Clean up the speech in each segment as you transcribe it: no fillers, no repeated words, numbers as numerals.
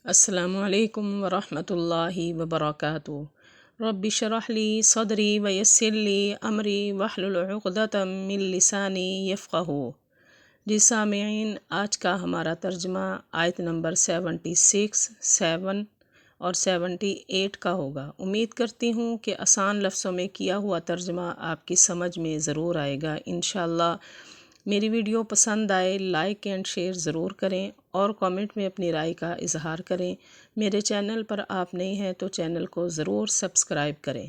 السلام علیکم ورحمۃ اللہ وبرکاتہ۔ رب اشرح لی صدری ویسر لی امری واحلل عقدۃ من لسانی یفقہوا۔ جی سامعین، آج کا ہمارا ترجمہ آیت نمبر 76، 7 اور 78 کا ہوگا۔ امید کرتی ہوں کہ آسان لفظوں میں کیا ہوا ترجمہ آپ کی سمجھ میں ضرور آئے گا انشاءاللہ۔ میری ویڈیو پسند آئے لائک اینڈ شیئر ضرور کریں اور کامنٹ میں اپنی رائے کا اظہار کریں۔ میرے چینل پر آپ نئے ہیں تو چینل کو ضرور سبسکرائب کریں۔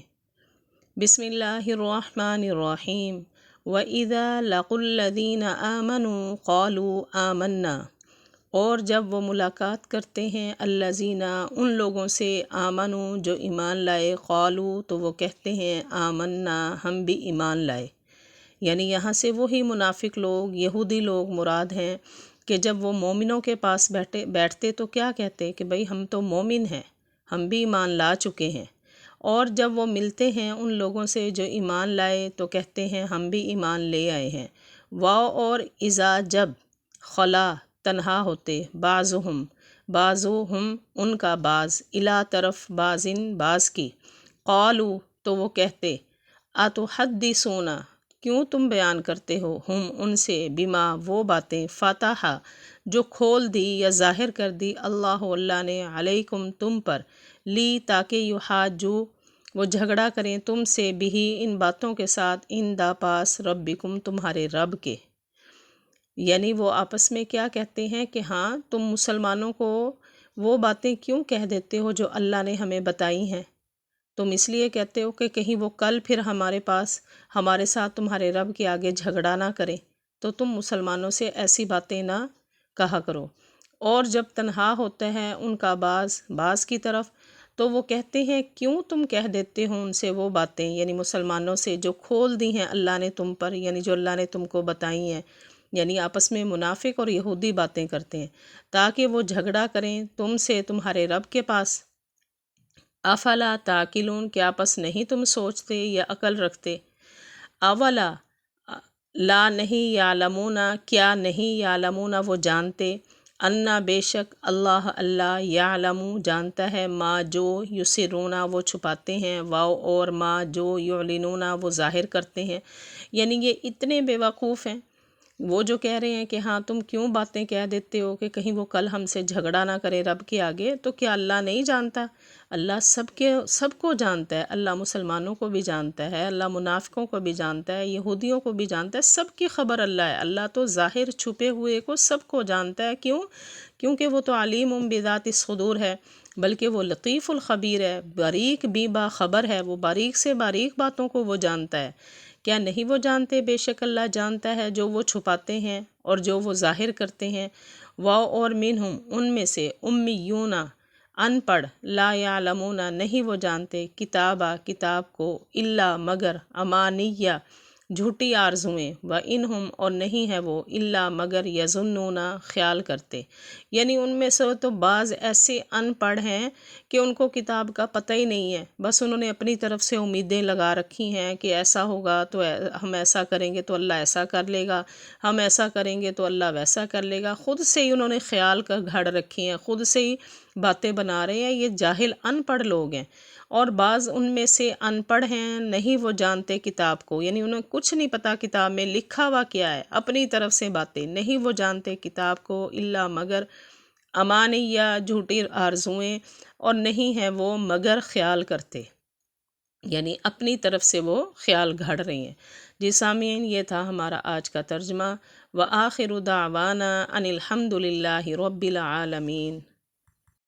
بسم اللہ الرحمن الرحیم۔ وَإِذَا لَقُوا الَّذِينَ آمَنُوا قَالُوا آمَنَّا، اور جب وہ ملاقات کرتے ہیں الذین ان لوگوں سے آمنوا جو ایمان لائے، قالوا تو وہ کہتے ہیں آمنا ہم بھی ایمان لائے۔ یعنی یہاں سے وہی منافق لوگ، یہودی لوگ مراد ہیں کہ جب وہ مومنوں کے پاس بیٹھتے تو کیا کہتے کہ بھئی ہم تو مومن ہیں، ہم بھی ایمان لا چکے ہیں، اور جب وہ ملتے ہیں ان لوگوں سے جو ایمان لائے تو کہتے ہیں ہم بھی ایمان لے آئے ہیں۔ واو اور اذا جب، خلا تنہا ہوتے، بعضهم ان کا بعض، الا طرف بعضن بعض کی، قالوا تو وہ کہتے، اتحدثون کیوں تم بیان کرتے ہو، ہم ان سے، بما وہ باتیں، فتح جو کھول دی یا ظاہر کر دی، اللہ نے، علیکم تم پر، لی تاکہ یحاجو وہ جھگڑا کریں تم سے، بھی ان باتوں کے ساتھ، ان دا پاس، ربکم تمہارے رب کے۔ یعنی وہ آپس میں کیا کہتے ہیں کہ ہاں تم مسلمانوں کو وہ باتیں کیوں کہہ دیتے ہو جو اللہ نے ہمیں بتائی ہیں، تم اس لیے کہتے ہو کہ کہیں وہ کل پھر ہمارے پاس ہمارے ساتھ تمہارے رب کے آگے جھگڑا نہ کرے، تو تم مسلمانوں سے ایسی باتیں نہ کہا کرو۔ اور جب تنہا ہوتا ہے ان کا بعض کی طرف، تو وہ کہتے ہیں کیوں تم کہہ دیتے ہو ان سے وہ باتیں، یعنی مسلمانوں سے جو کھول دی ہیں اللہ نے تم پر، یعنی جو اللہ نے تم کو بتائی ہیں۔ یعنی آپس میں منافق اور یہودی باتیں کرتے ہیں تاکہ وہ جھگڑا کریں تم سے تمہارے رب کے پاس۔ افلا تعقلون کیا پس نہیں تم سوچتے یا عقل رکھتے؟ اولا لا نہیں یعلمون کیا نہیں یعلمون وہ جانتے، انا بے شک اللہ یعلم جانتا ہے، ما جو یسرون وہ چھپاتے ہیں، واو اور ما جو یعلنون وہ ظاہر کرتے ہیں۔ یعنی یہ اتنے بے وقوف ہیں وہ جو کہہ رہے ہیں کہ ہاں تم کیوں باتیں کہہ دیتے ہو کہ کہیں وہ کل ہم سے جھگڑا نہ کرے رب کے آگے، تو کیا اللہ نہیں جانتا؟ اللہ سب کو جانتا ہے، اللہ مسلمانوں کو بھی جانتا ہے، اللہ منافقوں کو بھی جانتا ہے، یہودیوں کو بھی جانتا ہے، سب کی خبر اللہ ہے۔ اللہ تو ظاہر چھپے ہوئے کو سب کو جانتا ہے، کیونکہ وہ تو علیم بذات الصدور ہے، بلکہ وہ لطیف الخبیر ہے، باریک بھی باخبر ہے، وہ باریک سے باریک باتوں کو وہ جانتا ہے۔ کیا نہیں وہ جانتے؟ بے شک اللہ جانتا ہے جو وہ چھپاتے ہیں اور جو وہ ظاہر کرتے ہیں۔ واو اور منہم ان میں سے، امیون ان پڑھ، لا یعلمون نہیں وہ جانتے، کتاب کو، الا مگر، امانیہ جھوٹی آرزویں، و انہم اور نہیں ہے وہ، الا مگر، یظنون خیال کرتے۔ یعنی ان میں سے تو بعض ایسے ان پڑھ ہیں کہ ان کو کتاب کا پتہ ہی نہیں ہے، بس انہوں نے اپنی طرف سے امیدیں لگا رکھی ہیں کہ ایسا ہوگا تو ہم ایسا کریں گے تو اللہ ایسا کر لے گا، ہم ایسا کریں گے تو اللہ ویسا کر لے گا۔ خود سے ہی انہوں نے خیال کر گھڑ رکھی ہیں، خود سے ہی باتیں بنا رہے ہیں، یہ جاہل ان پڑھ لوگ ہیں۔ اور بعض ان میں سے ان پڑھ ہیں نہیں وہ جانتے کتاب کو، یعنی انہیں کچھ نہیں پتہ کتاب میں لکھا ہوا کیا ہے، اپنی طرف سے باتیں، نہیں وہ جانتے کتاب کو، الا مگر، امانیہ جھوٹی آرزویں، اور نہیں ہے وہ مگر خیال کرتے، یعنی اپنی طرف سے وہ خیال گھڑ رہی ہیں۔ جی سامعین، یہ تھا ہمارا آج کا ترجمہ۔ وآخر دعوانا ان الحمد للہ رب العالمین۔